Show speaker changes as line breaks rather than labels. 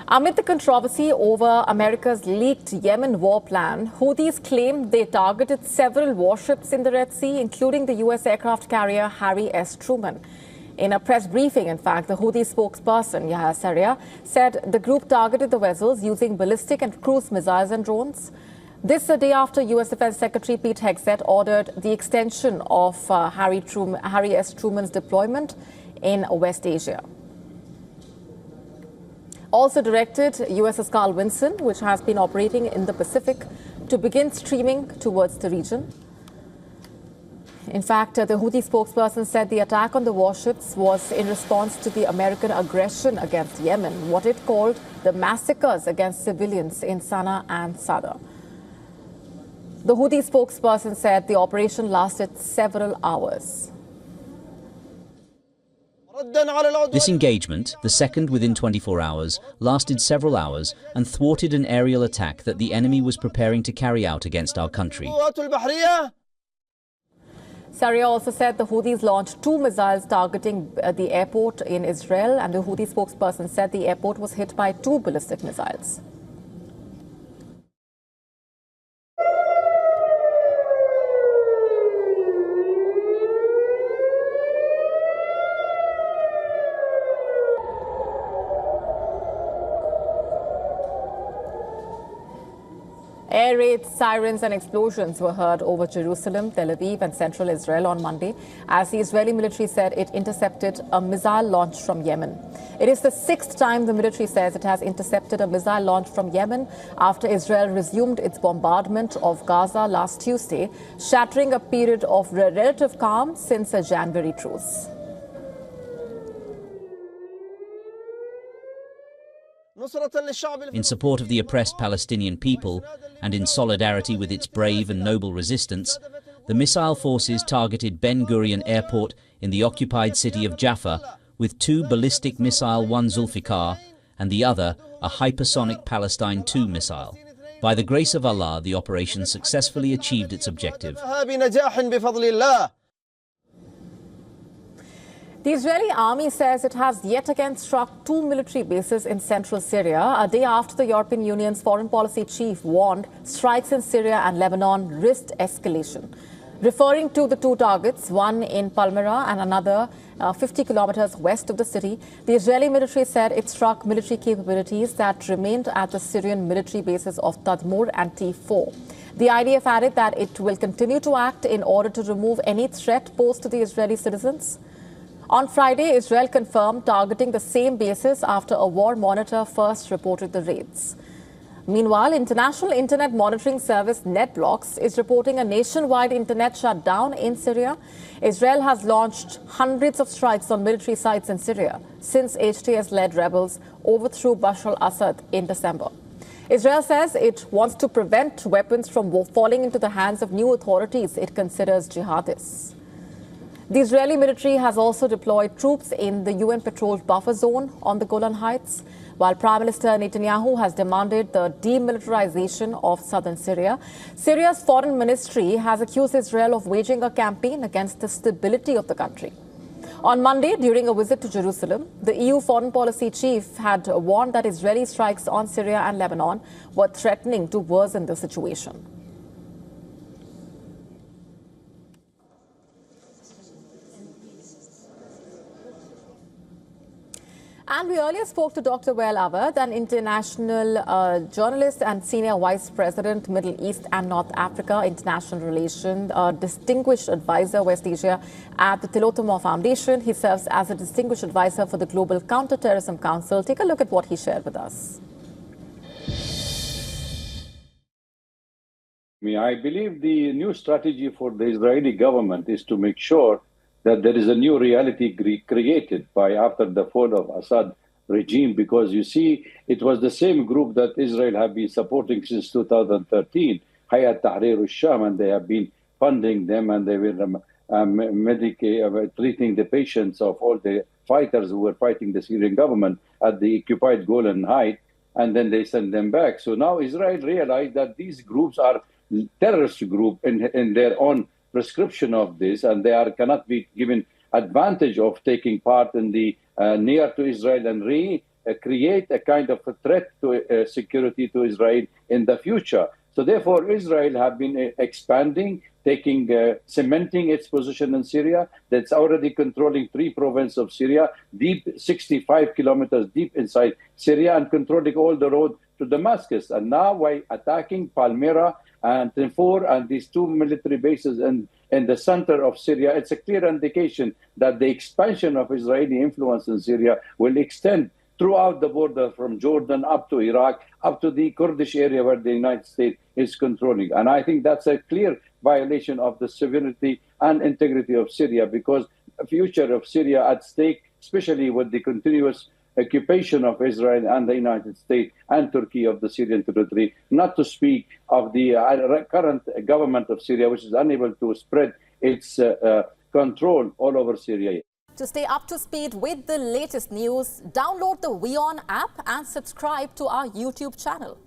Amid the controversy over America's leaked Yemen war plan, Houthis claimed they targeted several warships in the Red Sea, including the U.S. aircraft carrier Harry S. Truman. In a press briefing, in fact, the Houthi spokesperson, Yahya Sarriah, said the group targeted the vessels using ballistic and cruise missiles and drones. This a day after U.S. Defense Secretary Pete Hegseth ordered the extension of Harry S. Truman's deployment in West Asia. Also directed USS Carl Vinson, which has been operating in the Pacific, to begin streaming towards the region. In fact, the Houthi spokesperson said the attack on the warships was in response to the American aggression against Yemen, what it called the massacres against civilians in Sana'a and Sadr. The Houthi spokesperson said the operation lasted several hours.
This engagement, the second within 24 hours, lasted several hours and thwarted an aerial attack that the enemy was preparing to carry out against our country.
Sarriah also said the Houthis launched 2 missiles targeting the airport in Israel, and the Houthi spokesperson said the airport was hit by 2 ballistic missiles. Air raids, sirens and explosions were heard over Jerusalem, Tel Aviv and central Israel on Monday as the Israeli military said it intercepted a missile launch from Yemen. It is the 6th time the military says it has intercepted a missile launch from Yemen after Israel resumed its bombardment of Gaza last Tuesday, shattering a period of relative calm since a January truce.
In support of the oppressed Palestinian people and in solidarity with its brave and noble resistance, the missile forces targeted Ben Gurion Airport in the occupied city of Jaffa with 2 ballistic missile, one Zulfikar and the other a hypersonic Palestine II missile. By the grace of Allah, the operation successfully achieved its objective.
The Israeli army says it has yet again struck 2 military bases in central Syria, a day after the European Union's foreign policy chief warned strikes in Syria and Lebanon risked escalation. Referring to the 2 targets, one in Palmyra and another 50 kilometers west of the city, the Israeli military said it struck military capabilities that remained at the Syrian military bases of Tadmur and T4. The IDF added that it will continue to act in order to remove any threat posed to the Israeli citizens. On Friday, Israel confirmed targeting the same bases after a war monitor first reported the raids. Meanwhile, international internet monitoring service NetBlocks is reporting a nationwide internet shutdown in Syria. Israel has launched hundreds of strikes on military sites in Syria since HTS-led rebels overthrew Bashar al-Assad in December. Israel says it wants to prevent weapons from falling into the hands of new authorities it considers jihadists. The Israeli military has also deployed troops in the UN-patrolled buffer zone on the Golan Heights, while Prime Minister Netanyahu has demanded the demilitarization of southern Syria. Syria's foreign ministry has accused Israel of waging a campaign against the stability of the country. On Monday, during a visit to Jerusalem, the EU foreign policy chief had warned that Israeli strikes on Syria and Lebanon were threatening to worsen the situation. And we earlier spoke to Dr. Wael Awad, an international journalist and senior vice president, Middle East and North Africa International Relations, distinguished advisor, West Asia at the Tilotoma Foundation. He serves as a distinguished advisor for the Global Counterterrorism Council. Take a look at what he shared with us.
I believe the new strategy for the Israeli government is to make sure that there is a new reality created by after the fall of Assad regime, because you see, it was the same group that Israel have been supporting since 2013, Hayat Tahrir al-Sham, and they have been funding them, and they were treating the patients of all the fighters who were fighting the Syrian government at the occupied Golan Heights, and then they sent them back. So now Israel realized that these groups are terrorist group in their own prescription of this, and they cannot be given advantage of taking part in the near to Israel and create a kind of a threat to security to Israel in the future. So therefore, Israel have been expanding, cementing its position in Syria. That's already controlling 3 provinces of Syria, deep 65 kilometers deep inside Syria, and controlling all the road to Damascus. And now by attacking Palmyra and Tinfour and these 2 military bases in the center of Syria, it's a clear indication that the expansion of Israeli influence in Syria will extend throughout the border from Jordan up to Iraq, up to the Kurdish area where the United States is controlling. And I think that's a clear violation of the sovereignty and integrity of Syria, because the future of Syria at stake, especially with the continuous occupation of Israel and the United States and Turkey of the Syrian territory, not to speak of the current government of Syria, which is unable to spread its control all over Syria.
To stay up to speed with the latest news, download the WION app and subscribe to our YouTube channel.